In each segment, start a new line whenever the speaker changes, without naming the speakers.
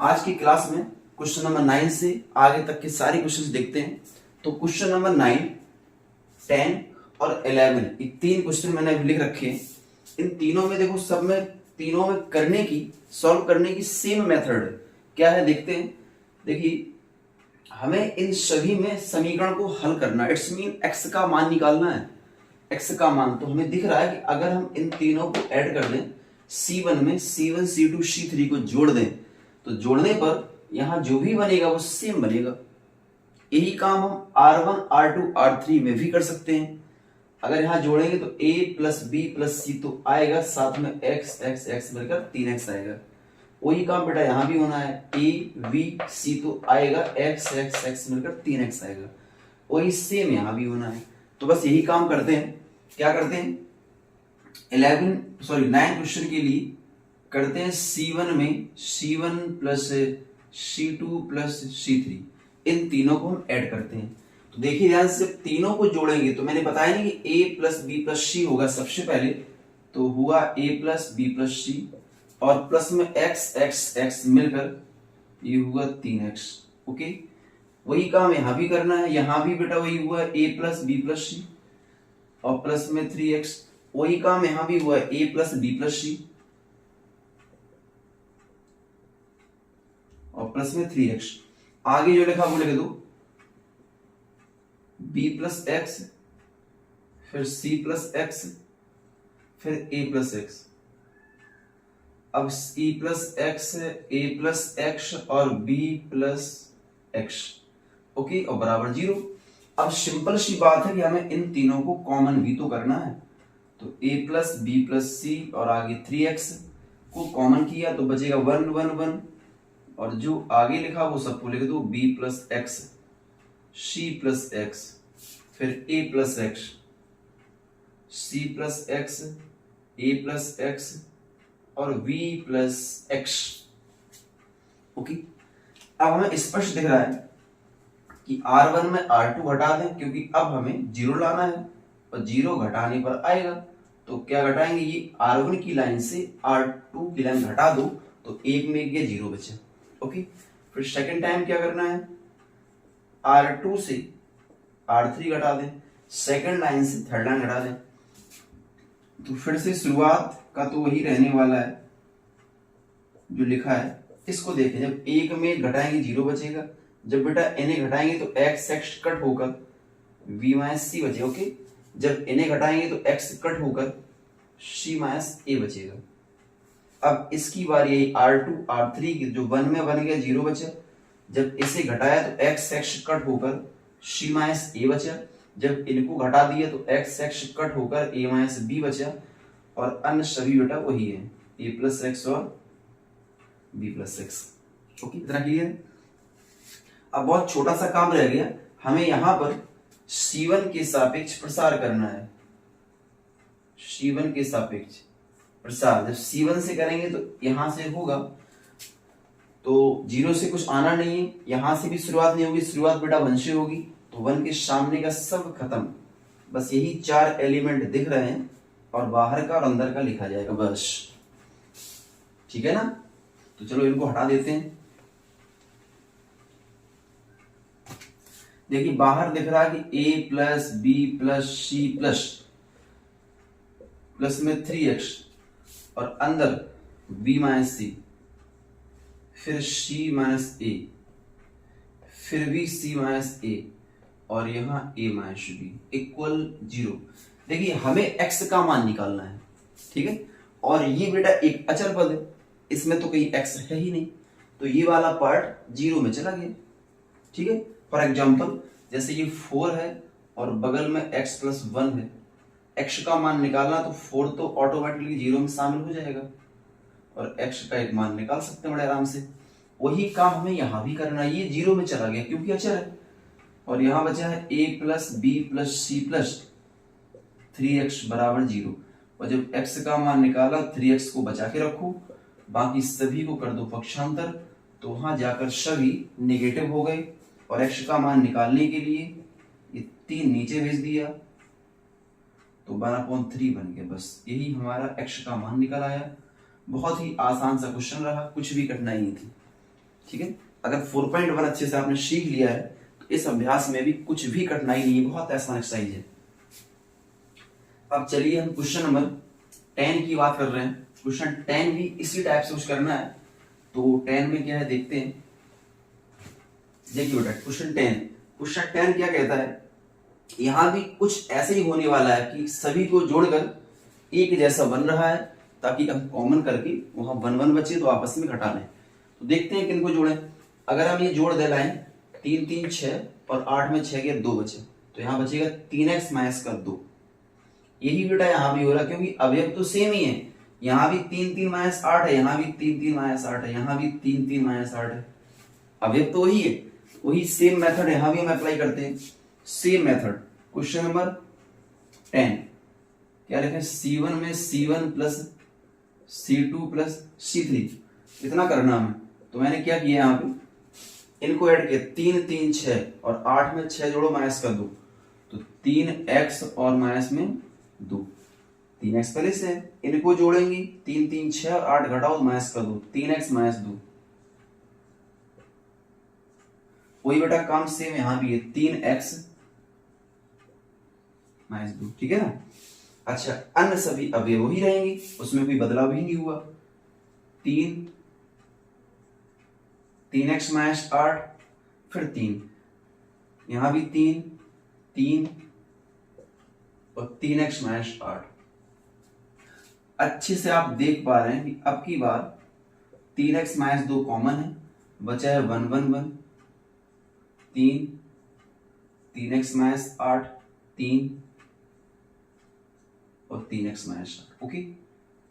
आज की क्लास में क्वेश्चन नंबर 9 से आगे तक के सारे क्वेश्चंस देखते हैं। तो क्वेश्चन नंबर 9, 10 और 11 ये तीन क्वेश्चन मैंने अभी लिख रखे हैं। इन तीनों में देखो, सब में तीनों में करने की, सॉल्व करने की सेम मेथड है। क्या है देखते हैं। देखिए, हमें इन सभी में समीकरण को हल करना है। इट्स मीन एक्स का मान निकालना है। एक्स का मान तो हमें दिख रहा है कि अगर हम इन तीनों को ऐड कर दें, C1 में C1 C2 C3 को जोड़ दें, तो जोड़ने पर यहां जो भी बनेगा वो सेम बनेगा। यही काम हम R1 R2 R3 में भी कर सकते हैं। अगर यहां जोड़ेंगे तो A plus B plus C तो आएगा, साथ में x x x मिलकर 3x आएगा। वही काम बेटा यहां भी होना है। A B C तो आएगा, x x x मिलकर 3x आएगा। वही सेम यहां भी होना है। तो बस यही काम करते हैं। क्या करते हैं, 9 क्वेश्चन के लिए करते हैं C1 में C1 plus C2 plus C3, इन तीनों को हम ऐड करते हैं। तो देखिए ध्यान से, तीनों को जोड़ेंगे तो मैंने बताया नहीं कि A plus B plus C होगा सबसे पहले, तो हुआ A plus B plus C और प्लस में x x x मिलकर ये हुआ 3x। ओके, वही काम यहां भी करना है। यहां भी बेटा वही हुआ A plus B plus C और प्लस में 3x। वही काम यहां भी हुआ A plus B plus C और प्लस में 3x। आगे जो लिखा वो लिख दो, b प्लस एक्स, फिर c प्लस एक्स, फिर a प्लस एक्स। अब e plus x, a plus x और b प्लस एक्स। ओके, और बराबर 0। अब सिंपल सी बात है कि हमें इन तीनों को कॉमन भी तो करना है। तो a प्लस बी प्लस सी और आगे 3x को कॉमन किया तो बचेगा 1 1 1, और जो आगे लिखा वो सबको लिख दो, b plus x, c plus x, फिर a plus x, c plus x, a plus x और v प्लस एक्स। ओके, अब हमें स्पष्ट दिख रहा है कि R1 में R2 घटा दें, क्योंकि अब हमें 0 लाना है और 0 घटाने पर आएगा। तो क्या घटाएंगे, ये R1 की लाइन से R2 की लाइन घटा दो तो एक में गया 0 बचा। ओके, फिर सेकंड टाइम क्या करना है, R2 से R3 घटा दें, सेकंड लाइन से थर्ड लाइन घटा दें। तो फिर से शुरुआत का तो वही रहने वाला है जो लिखा है। इसको देखें, जब एक में घटाएंगे 0 बचेगा, जब बेटा इन्हें घटाएंगे तो x x कट होकर v माइनस सी बचेगा। ओके, जब इन्हें घटाएंगे तो x कट होकर c माइनस a बचेगा। अब इसकी बारी R2 R3 की, जो 1 में बन गया 0 बचा, जब इसे घटाया तो x x कट होकर c माइनस a बचा, जब इनको घटा दिया तो x x कट होकर a माइनस b बचा, और अन्य सभी बेटा वही है, a प्लस एक्स और b प्लस एक्स। ओके, इतना क्लियर है। अब बहुत छोटा सा काम रह गया, हमें यहां पर C1 के सापेक्ष प्रसार करना है। C1 के सापेक्ष प्रसार जब C1 से करेंगे तो यहां से होगा, तो 0 से कुछ आना नहीं है, यहां से भी शुरुआत नहीं होगी, शुरुआत बेटा 1 से होगी, तो 1 के सामने का सब खत्म। बस यही 4 एलिमेंट दिख रहे हैं और बाहर का और अंदर का लिखा जाएगा बस। ठीक है ना, तो चलो इनको हटा देते हैं। देखिए बाहर दिख रहा है कि a plus B plus C plus में 3x और अंदर b माइनस सी, फिर c माइनस a, फिर भी c माइनस a और यहां a माइनस b इक्वल 0। देखिए हमें x का मान निकालना है, ठीक है, और ये बेटा एक अचर पद है, इसमें तो कोई x है ही नहीं, तो ये वाला पार्ट 0 में चला गया। ठीक है, फॉर एग्जाम्पल जैसे ये 4 है और बगल में x प्लस 1 है, x का मान निकालना तो 4 तो ऑटोमेटिकली 0 में शामिल हो जाएगा और x का एक मान निकाल सकते हैं बड़े आराम से। वही काम हमें यहां भी करना है। ये 0 में चला गया क्योंकि अचर है, और यहां बचा है a plus B plus C plus 3x बराबर 0, और जब x का मान निकाला 3x को बचा के रखो, बाकी सभी को कर दो पक्षांतर, तो वहां जाकर सभी नेगेटिव हो गए, और x का मान निकालने के लिए ये 3 नीचे भेज दिया तो 1/3 बन गया। बस यही हमारा x का मान निकल आया। बहुत ही आसान सा क्वेश्चन रहा, कुछ भी कठिनाई नहीं थी।
ठीक है। अगर 4.1 अच्छे से आपने सीख लिया है तो इस अभ्यास में भी कुछ भी कठिनाई नहीं है, बहुत आसान एक्सरसाइज है। अब चलिए हम क्वेश्चन नंबर 10 की बात कर रहे हैं। क्वेश्चन 10 भी इसी टाइप से कुछ करना है। तो 10 में क्या है देखते हैं। देखिए बेटा क्वेश्चन 10 क्या कहता है, यहां भी कुछ ऐसे ही होने वाला है कि सभी को जोड़कर एक जैसा बन रहा है, ताकि हम कॉमन करके वहां 1 1 बचे तो आपस में घटा लें। तो देखते हैं किनको जोड़ें। अगर हम ये जोड़ दे लाएं 3 3 6 और 8 में 6 के 2 बचे, तो यहाँ बचेगा 3x माइनस का 2। यही बेटा यहाँ भी हो रहा, क्योंकि अवयव तो सेम ही है। यहाँ भी 3 3 माइनस 8 है, यहाँ भी 3 3 माइनस 8 है, यहाँ भी 3 3 माइनस 8 है। अवयव तो वही है, वही सेम मेथड यहाँ भी हम अप्लाई करते हैं। सेम मेथड क्वेश्चन नंबर 10 क्या लिखे, C1 में C1 plus C2 plus C3 इतना करना हमें। तो मैंने क्या किया यहाँ पे, इनको ऐड किया 3 3 6 और 8 में 6 जोड़ो माइनस का 2, तो 3x और माइनस में 2, 3x पहले से है, इनको जोड़ेंगे 3 3 6 और 8 घटाओ माइनस का 2, 3x माइनस 2। वही बेटा काम सेम यहाँ भी है, 3x माइनस 2, ठीक है ना। अच्छा अन्य सभी अवयव ही रहेंगे, उसमें कोई बदलाव भी नहीं हुआ। 3x माइनस 8 फिर 3, यहां भी 3 3 और 3x माइनस 8। अच्छे से आप देख पा रहे हैं कि अब की बार 3x माइनस 2 कॉमन है, बचा है 1 1 1, 3 3x माइनस 8 3 और 3x माइनस 8। ओके,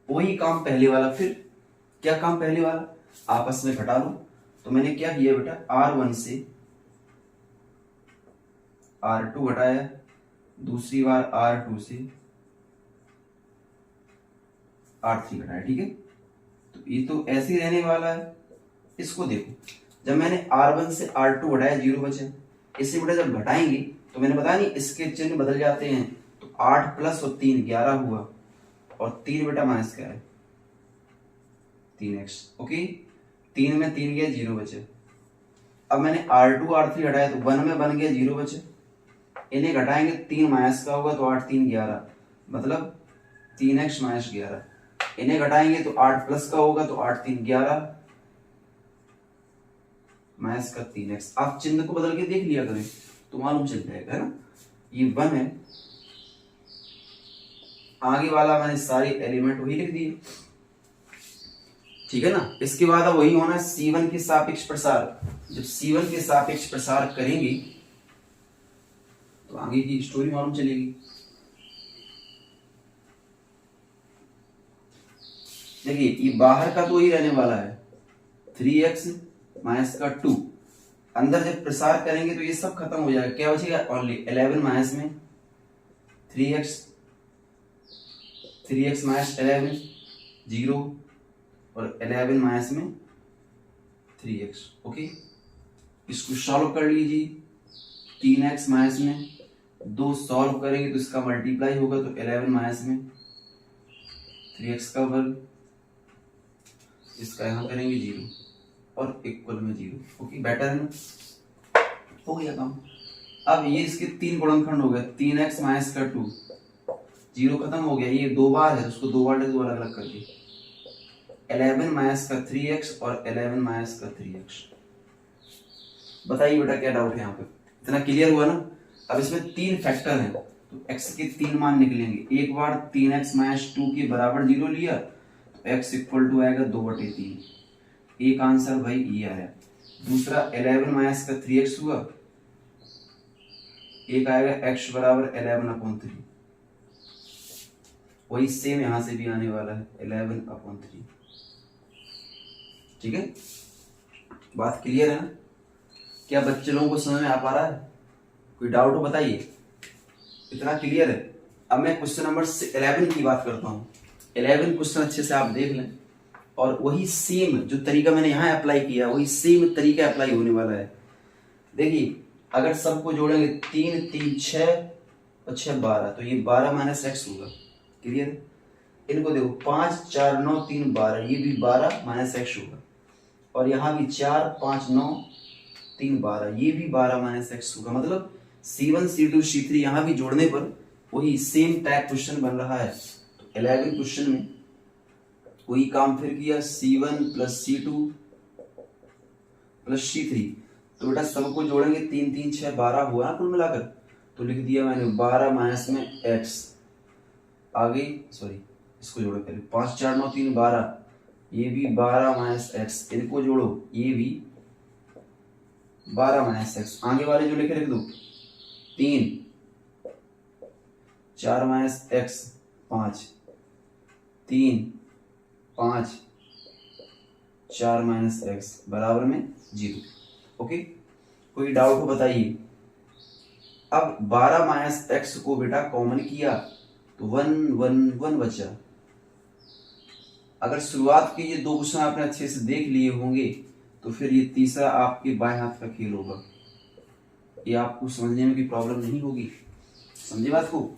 वही काम पहले वाला। फिर क्या काम पहले वाला, आपस में घटा लो। तो मैंने क्या किया बेटा, R1 से R2 घटाया, दूसरी बार R2 से R3 घटाया, ठीक है। तो ये तो ऐसे ही रहने वाला है। इसको देखो, जब मैंने R1 से R2 घटाया 0 बचे, इससे बेटा जब घटाएंगे तो मैंने बताया नहीं इसके चिन्ह बदल जाते हैं, तो 8 प्लस और 3 11 हुआ, और 3 बेटा माइनस क्या है 3x। ओके, 3 में 3 गया 0 बचे। अब मैंने R2 R3 घटाया तो 1 में बन गया 0 बचे, इन्हें घटाएंगे 3 माइनस का होगा तो 8 3 11, मतलब 3x माइनस 11। इन्हें घटाएंगे तो 8 प्लस का होगा तो 8 3 11 माइनस का 3x। आप चिन्ह को बदल के देख लिया करें तो मालूम चल जाएगा, है ना। ये 1 है, आगे वाला मैंने सारे एलिमेंट वही लिख दिए, ठीक है ना। इसके बाद अब वही होना है C1 के सापेक्ष प्रसार। जब C1 के सापेक्ष प्रसार करेंगे तो आगे की स्टोरी मालूम चलेगी। देखिए ये बाहर का तो वही रहने वाला है 3x माइनस का 2, अंदर जब प्रसार करेंगे तो ये सब खत्म हो जाएगा। क्या बचेगा, ओनली 11 माइनस में 3x माइनस 11 0 और 11 माइनस में 3x। ओके, इसको सॉल्व कर लीजिए। 3x माइनस में 2 सॉल्व करेंगे तो इसका मल्टीप्लाई होगा, तो 11 माइनस में 3x का वर्ग, इसका यहां करेंगे 0 और इक्वल में 0। ओके, बेटर है ना, हो गया काम। अब ये इसके 3 गुणनखंड हो गए, 3x माइनस का 2, 0 खत्म हो गया, ये 2 बार है तो उसको 2 बार ले दो अलग अलग करके। 11 माइनस का 3x और 11 माइनस का 3x। बताइए बेटा क्या डाउट है यहाँ पे, इतना क्लियर हुआ ना। अब इसमें 3 फैक्टर हैं तो x के 3 मान निकलेंगे। एक बार 3x माइनस 2 के बराबर 0 लिया तो x इक्वल टू आएगा 2/3, एक आंसर भाई ये आया। दूसरा 11 माइनस का 3x हुआ, एक आएगा x बराबर 11/3। वही सेम यहां से भी आने वाला है 11/3, ठीक है। बात क्लियर है ना, क्या बच्चे लोगों को समझ में आ पा रहा है, कोई डाउट हो बताइए। इतना क्लियर है। अब मैं क्वेश्चन नंबर 11 की बात करता हूँ। 11 क्वेश्चन अच्छे से आप देख लें, और वही सेम जो तरीका मैंने यहाँ अप्लाई किया वही सेम तरीका अप्लाई होने वाला है। देखिए अगर सबको जोड़ेंगे 3 3 6 और 6 12, तो ये 12 माइनस एक्स होगा। क्लियर है। इनको देखो 5 4 9 3 12, ये भी 12 माइनस एक्स होगा। और यहाँ भी 4 5 9 3 12, ये भी 12 माइनस एक्स होगा। मतलब C1 C2 C3 यहाँ भी जोड़ने पर वही सेम टाइप क्वेश्चन बन रहा है। तो 11 क्वेश्चन में वही काम फिर किया, C1 plus C2 plus C3। तो बेटा सबको जोड़ेंगे, 3 3 6 12 हुआ ना कुल मिलाकर। तो लिख दिया मैंने 12 माइनस में x, आगे सॉरी इसको जोड़ो पहले, 5 4 9 3 12, ये भी 12 माइनस एक्स, इनको जोड़ो, ये भी 12 माइनस एक्स, आगे वाले जो लिखे लिख दो, 3 4 माइनस एक्स 5, 3 5 4 माइनस एक्स बराबर में 0। ओके, कोई डाउट हो बताइए। अब 12 माइनस एक्स को बेटा कॉमन किया तो 1 1 1 बचा। अगर शुरुआत के ये दो क्वेश्चन आपने अच्छे से देख लिए होंगे तो फिर ये तीसरा आपके बाएं हाथ का खेल होगा, ये आपको समझने में कोई प्रॉब्लम नहीं होगी। समझे बात को?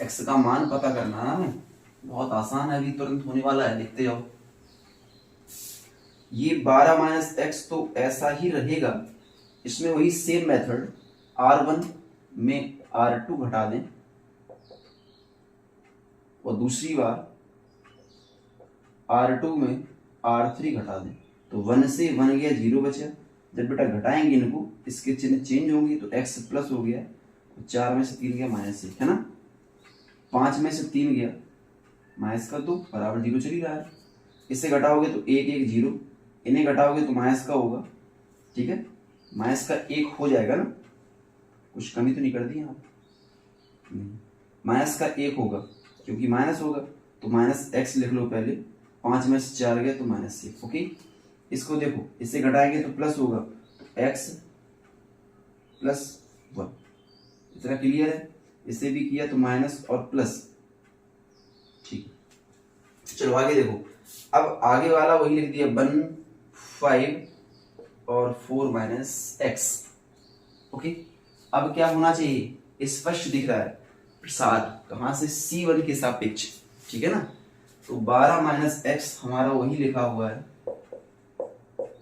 एक्स का मान पता करना है, बहुत आसान है, अभी तुरंत होने वाला है, देखते जाओ। ये 12 माइनस एक्स तो ऐसा ही रहेगा, इसमें वही सेम मेथड, R1 में R2 घटा दें और दूसरी बार R2 में R3 घटा दें, तो 1 से 1 गया 0 बचा। जब बेटा घटाएंगे इनको, इसके चिन्ह चेंज होंगे तो x प्लस हो गया, तो 4 में से 3 गया माइनस 1, है ना। 5 में से 3 गया माइनस का 2 बराबर 0 चल ही रहा है। इससे घटाओगे तो 1 1 0, इन्हें घटाओगे तो माइनस का होगा, ठीक है, माइनस का 1 हो जाएगा ना, कुछ कमी तो नहीं कर दी आप, माइनस का 1 होगा, क्योंकि माइनस होगा तो माइनस एक्स लिख लो पहले, 5 में से 4 गया तो माइनस 1। ओके, इसको देखो, इससे घटाएंगे तो प्लस होगा, तो एक्स प्लस 1, इतना क्लियर है। इससे भी किया तो माइनस और प्लस, ठीक है। चलो आगे देखो, अब आगे वाला वही लिख दिया, 1 5 और 4 माइनस एक्स। ओके, अब क्या होना चाहिए, स्पष्ट दिख रहा है प्रसाद कहां से, C1 के सापेक्ष, ठीक है ना। तो 12 माइनस एक्स हमारा वही लिखा हुआ है,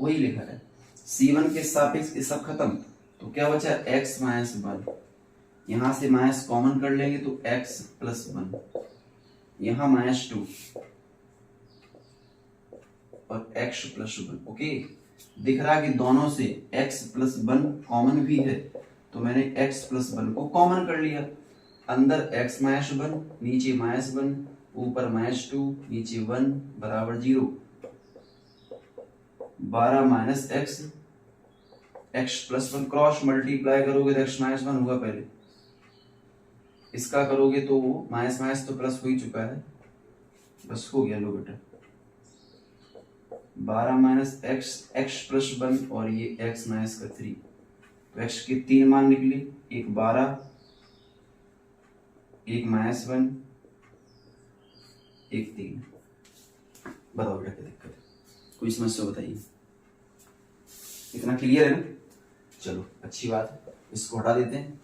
वही लिखा है, C1 के सापेक्ष ये सब खत्म, तो क्या बचा, x माइनस 1, यहां से माइनस कॉमन कर लेंगे तो x प्लस 1, यहां माइनस 2 और x प्लस 1। ओके, दिख रहा है कि दोनों से x प्लस 1 कॉमन भी है, तो मैंने x प्लस 1 को कॉमन कर लिया, अंदर x माइनस 1, नीचे माइनस 1, ऊपर माइनस 2, नीचे 1 बराबर 0। 12 minus x, x plus 1 cross multiply करोगे तो x माइनस 1 होगा पहले, इसका करोगे तो माइनस माइनस तो प्लस हो ही चुका है, बस हो गया। लो बेटा 12 माइनस एक्स, x प्लस 1 और ये x माइनस का 3, तो x के 3 मान निकले, एक 12, एक माइनस 1, एक 3। बताओ बेटा क्या दिक्कत है, कोई समस्या बताइए। इतना क्लियर है ना? चलो अच्छी बात है, इसको हटा देते हैं।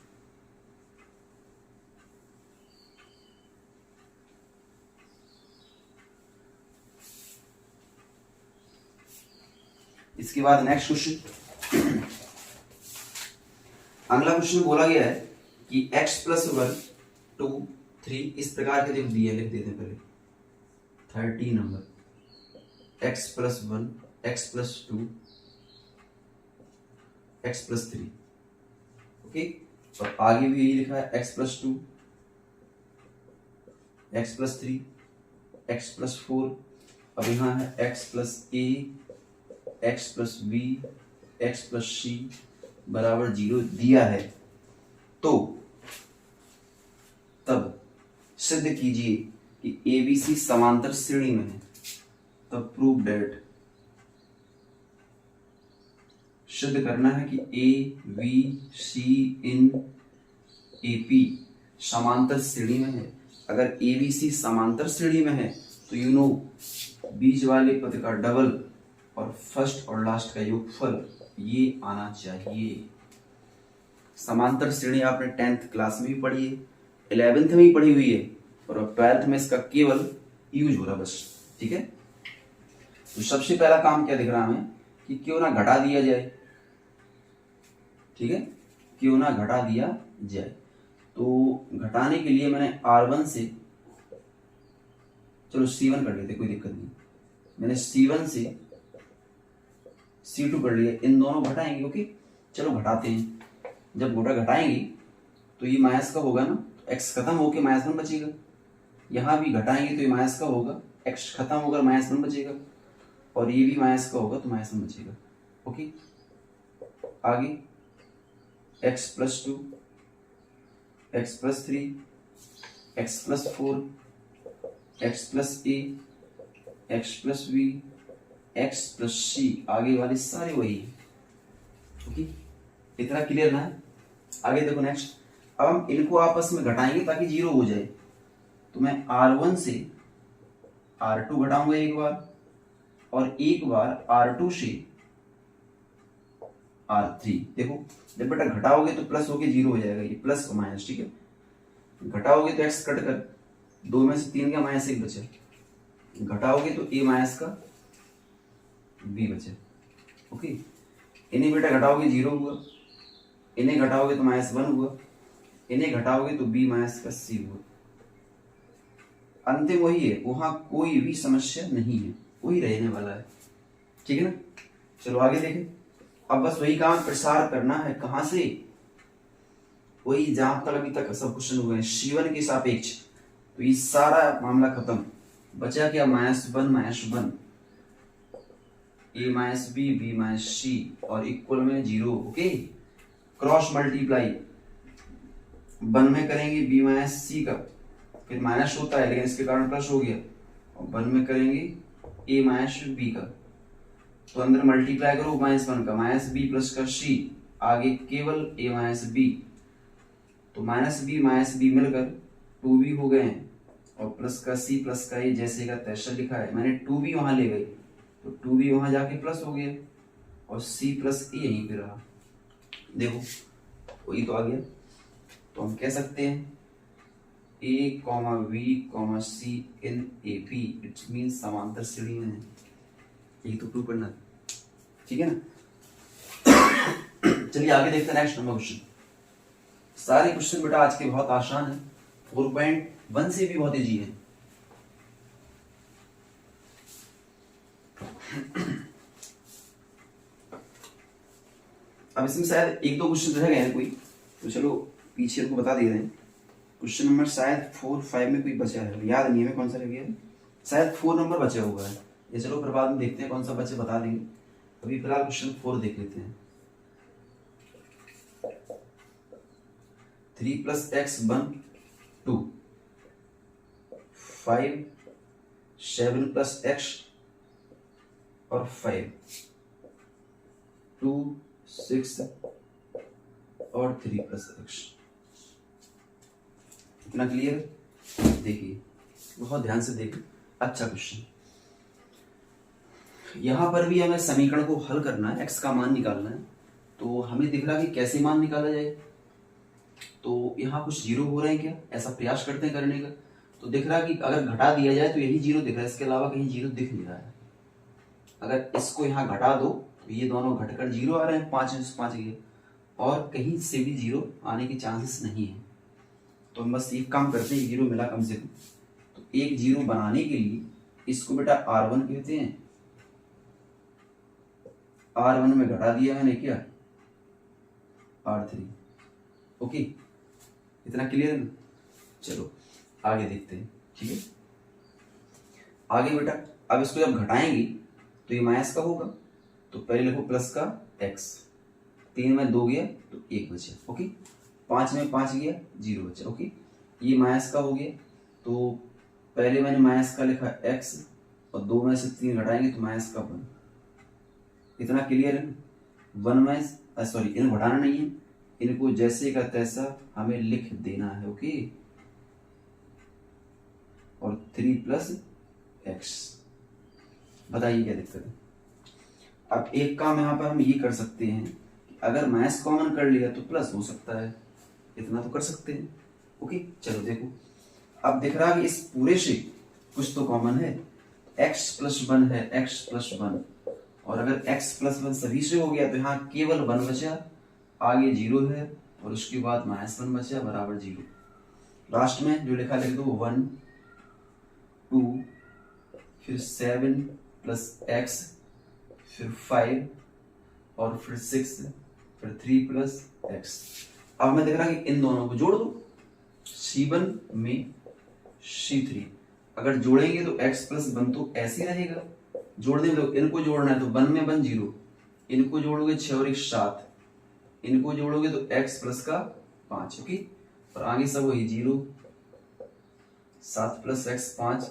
इसके बाद नेक्स्ट क्वेश्चन, अगला क्वेश्चन बोला गया है कि x प्लस 1 2 3 इस प्रकार के दिए, लिख देते हैं पहले 30 number, x plus 1 x plus 2 x plus 3। Okay, और आगे भी यही लिखा है, x plus 2 x plus 3 x plus 4, अब यहाँ है x plus a x plus b x plus c बराबर 0 दिया है, तो तब सिद्ध कीजिए कि ABC समांतर श्रेणी में है। तब प्रूव डेट, सिद्ध करना है कि A B C in AP समांतर श्रेणी में है। अगर ABC समांतर श्रेणी में है तो यू नो बीच वाले पद का डबल और फर्स्ट और लास्ट का योगफल ये आना चाहिए। समांतर श्रेणी आपने 10th क्लास में भी पढ़ी है, 11th में भी पढ़ी हुई है, और 12th में इसका केवल यूज हो रहा बस, ठीक है। तो सबसे पहला काम क्या दिख रहा है हमें कि क्यों ना घटा दिया जाए, ठीक है, क्यों ना घटा दिया जाए। तो घटाने के लिए मैंने R1 से, चलो C1 कर लेते, कोई दिक्कत नहीं, मैंने C1 से C2 कर लिया, इन दोनों घटाएंगे। ओके चलो घटाते हैं। जब गोटा घटाएंगे तो ये माइनस का होगा ना, तो x खत्म होकर -1 बचेगा। यहाँ भी घटाएंगे तो ये माइनस का होगा, x खत्म होकर -1 बचेगा, और ये भी माइनस का होगा तो -1 बचेगा। ओके आगे x + 2, x + 3, x + 4, x + a, x + b, x + c, आगे वाले सारे वही है। ओके इतना क्लियर ना है। आगे देखो नेक्स्ट, अब हम इनको आपस में घटाएंगे ताकि 0 हो जाए। तो मैं R1 से R2 घटाऊंगा एक बार, और एक बार R2 से R3। देखो जब बेटा घटाओगे तो प्लस होके 0 हो जाएगा, ये प्लस और माइनस, ठीक है। घटाओगे तो x कट कर, 2 में से 3 का -1 बचे, घटाओगे तो a माइनस का b बचे। ओके इन्हें बेटा घटाओगे 0 हुआ, इन्हें घटाओगे तो -1 हुआ, इन्हें घटाओगे तो b माइनस का c हुआ। अंतिम वही है, वहां कोई भी समस्या नहीं है, वही रहने वाला है, ठीक है ना। चलो आगे देखें। अब बस वही काम प्रसार करना है, कहां से, वही जहां तक अभी तक सब क्वेश्चन हुए हैं C1 के सापेक्ष। तो ये सारा मामला खत्म, बचा क्या, -1 -1, a - b, b - c, और इक्वल में 0। ओके क्रॉस मल्टीप्लाई, 1 में करेंगे b - c का, फिर माइनस होता है लेकिन इसके कारण प्लस हो गया, और 1 में करेंगे a - b का, तो अंदर मल्टीप्लाई करो -1 का, -b + का c, आगे केवल a - b, तो -b मिलकर 2b हो गए हैं, और प्लस का c प्लस का a जैसे का तैसा लिखा है, मैंने 2b वहां ले गई तो 2b वहां जाके प्लस हो गया, और c + a यहीं पे रहा। देखो वही तो आ गया। तो हम कह सकते हैं a, b, c in AP, it means समांतर श्रेणी में है। यही तो प्रूव करना, ठीक है ना। चलिए आगे देखते हैं नेक्स्ट नंबर क्वेश्चन। सारे क्वेश्चन बेटा आज के बहुत आसान है, 4.1 से भी बहुत इजी है। अब इसमें शायद 1-2 क्वेश्चन रह गए हैं कोई, तो चलो पीछे को बता दे रहे हैं। क्वेश्चन नंबर शायद 4-5 में कोई बचा है, याद नहीं है कौन सा रह गया है, शायद 4 नंबर बचा हुआ है। ये चलो फिर बाद में देखते हैं कौन सा बचे, बता देंगे। अभी फिलहाल क्वेश्चन 4 देख लेते हैं। 3 + x = 2, 5, 7 + x और 5, 2, 6 और 3 + x। इतना क्लियर? देखिए बहुत ध्यान से देखिए, अच्छा क्वेश्चन। यहां पर भी हमें समीकरण को हल करना है, x का मान निकालना है। तो हमें दिख रहा है कि कैसे मान निकाला जाए। तो यहाँ कुछ 0 हो रहे हैं क्या, ऐसा प्रयास करते हैं करने का। तो दिख रहा है कि अगर घटा दिया जाए तो यही 0 दिख रहा है, इसके अलावा कहीं 0 दिख नहीं रहा है। अगर इसको यहाँ घटा दो तो ये दोनों घटकर 0 आ रहे हैं, 5 में से 5 गए, और कहीं से भी 0 आने के चांसेस नहीं है। तो हम बस एक काम करते हैं, 0 मिला कम से कम। तो एक 0 बनाने के लिए इसको बेटा R1 कहते हैं, R1 में घटा दिया मैंने क्या, R3। ओके इतना क्लियर है ना। चलो आगे देखते हैं, ठीक है। आगे बेटा अब इसको जब घटाएंगे तो ये माइनस का होगा, तो पहले लिखो प्लस का x, 3 में 2 गया तो 1 बचा। ओके 5 में 5 गया 0 बचा। ओके ये माइनस का हो गया, तो पहले मैंने माइनस का लिखा x, और 2 में से 3 घटाएंगे तो माइनस का 1। इतना क्लियर है। 1 में सॉरी इन्हें घटाना नहीं है, इनको जैसे का तैसा हमें लिख देना है। ओके और 3 + x, बताइए क्या दिक्कत है। अब एक काम यहाँ पर हम ये कर सकते हैं कि अगर माइनस कॉमन कर लिया तो प्लस हो सकता है, इतना तो कर सकते हैं। ओके चलो देखो अब दिख रहा है कि इस पूरे से कुछ तो कॉमन है, x प्लस वन है, x प्लस वन, और अगर x प्लस वन सभी से हो गया तो यहाँ केवल वन बचा, आगे जीरो है और उसके बाद माइनस वन बचा बराबर जीरो। लास्ट में जो लिखा लिख दो, वन टू फिर सेवन प्लस एक्स फिर फाइव और फिर सिक्स फिर थ्री प्लस एक्स। अब मैं देख रहा कि इन दोनों को जोड़ दो, C1 में C3। अगर जोड़ेंगे तो x प्लस वन तो ऐसे ही रहेगा, जोड़ देंगे तो इनको जोड़ना है तो वन में वन जीरो, इनको जोड़ोगे 6 और 1 7, इनको जोड़ोगे तो x प्लस का 5। ओके, और आगे सब वही जीरो, 7 प्लस एक्स 5,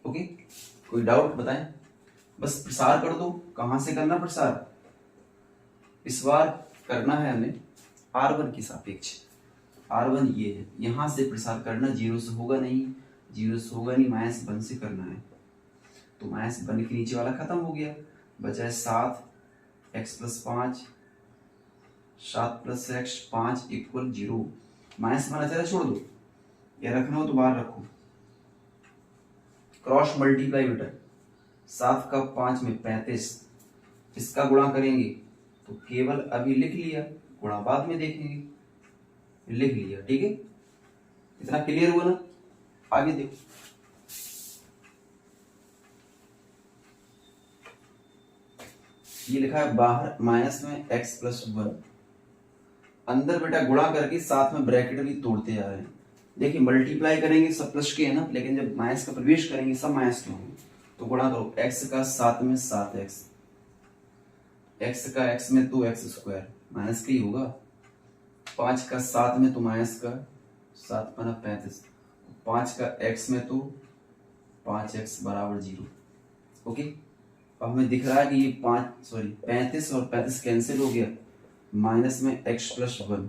ओके। कोई डाउट बताएं? बस प्रसार कर दो। कहां से करना प्रसार? इस बार करना है हमें R1 के सापेक्ष। R1 ये है, यहां से प्रसार करना, जीरो से होगा नहीं, जीरो से होगा नहीं, माइनस वन से करना है। तो माइनस वन के नीचे वाला खत्म हो गया, बचा है 7 x plus 5, 7 plus x 5 equal zero. Minus one अच्छा छोड़ दो, या रखना हो तो बाहर रखो। क्रॉस मल्टीप्लाई बेटा, 7 का 5 में 35, इसका गुणा करेंगे तो केवल अभी लिख लिया, गुणा बाद में देखेंगे, लिख लिया, ठीक है। इतना क्लियर हुआ ना? आगे देखो, ये लिखा है बाहर माइनस में x प्लस वन, अंदर बेटा गुणा करके साथ में ब्रैकेट भी तोड़ते जा रहे हैं। देखिए मल्टीप्लाई करेंगे सब प्लस के है ना, लेकिन जब माइनस का प्रवेश करेंगे सब माइनस के होंगे। तो गुणा करो, x का 7 में 7x, x का x में तो एक्स स्क्वायर माइनस का ही होगा, 5 का 7 में तो माइनस का 7 पना 35, 5 का x में तो 5x बराबर जीरो। ओके, अब हमें दिख रहा है कि ये 35 और 35 कैंसिल हो गया, माइनस में x प्लस वन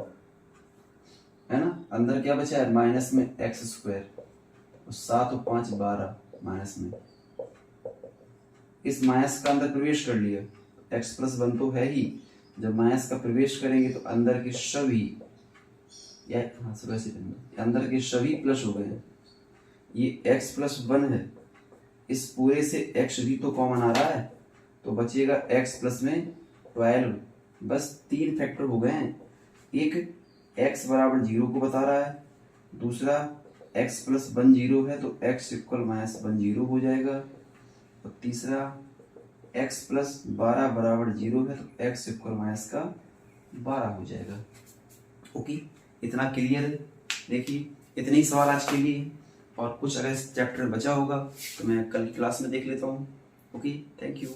है ना, अंदर क्या बचा है माइनस में एक्स स्क्वायर, और 7 और 5 12 माइनस में, इस माइनस का अंदर प्रवेश कर लिया, x प्लस वन तो है ही, जब माइनस का प्रवेश करेंगे तो अंदर के सभी, या हाँ सब ऐसे करेंगे, अंदर के सभी प्लस हो गए हैं। ये x प्लस वन है, इस पूरे से x भी तो कॉमन आ रहा है, तो बचेगा x प्लस में 12, बस 3 फैक्टर हो गए हैं। एक x बराबर जीरो को बता रहा है, दूसरा x प्लस वन जीरो है तो x equal minus one zero हो जाएगा, और तीसरा x प्लस 12 बराबर जीरो है तो x इक्वल माइनस का 12 हो जाएगा। ओके, इतना क्लियर है। देखिए इतने ही सवाल आज के लिए, और कुछ अगर इस चैप्टर में बचा होगा तो मैं कल की क्लास में देख लेता हूँ। Okay, thank you.